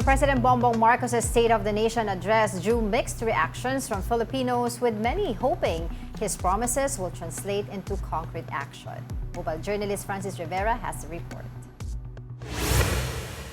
President Bongbong Marcos' State of the Nation address drew mixed reactions from Filipinos, with many hoping his promises will translate into concrete action. Mobile journalist Francis Rivera has the report.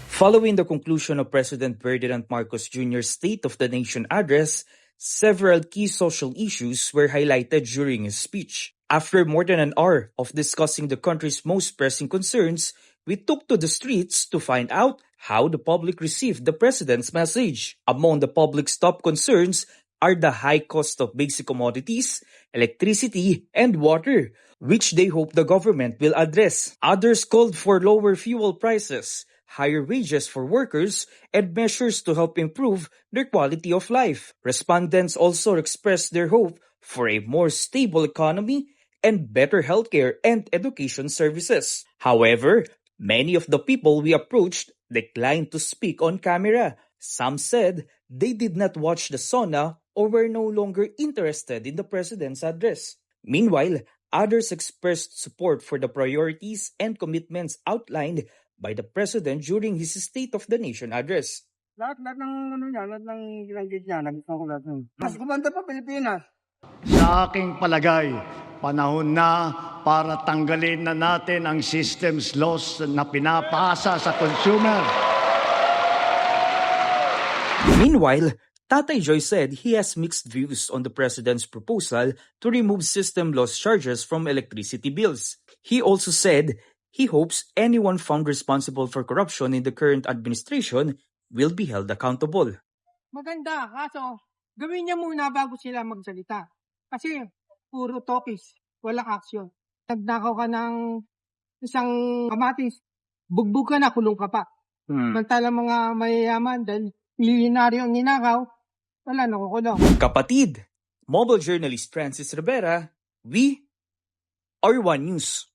Following the conclusion of President Ferdinand Marcos Jr.'s State of the Nation address, several key social issues were highlighted during his speech. After more than an hour of discussing the country's most pressing concerns, we took to the streets to find out how the public received the president's message. Among the public's top concerns are the high cost of basic commodities, electricity, and water, which they hope the government will address. Others called for lower fuel prices, higher wages for workers, and measures to help improve their quality of life. Respondents also expressed their hope for a more stable economy and better healthcare and education services. However, many of the people we approached declined to speak on camera. Some said they did not watch the SONA or were no longer interested in the president's address. Meanwhile, others expressed support for the priorities and commitments outlined by the president during his State of the Nation address. Lahat ng ginanggit niya, nagustuhan ko lahat. Mas gumanda pa Pilipinas. Sa aking palagay, panahon na para tanggalin na natin ang systems laws na pinapasa sa consumer. Meanwhile, Tatay Joy said he has mixed views on the president's proposal to remove system loss charges from electricity bills. He also said he hopes anyone found responsible for corruption in the current administration will be held accountable. Maganda, kaso gawin niya muna bago sila magsalita. Kasi puro topis, walang action. Nagnakaw ka ng isang kamatis, bugbog ka na, kulong ka pa. Samantala mga mayayaman, dahil milyonaryo ang ninakaw, wala nakukulong. Kapatid, mobile journalist Francis Rivera, we are One News.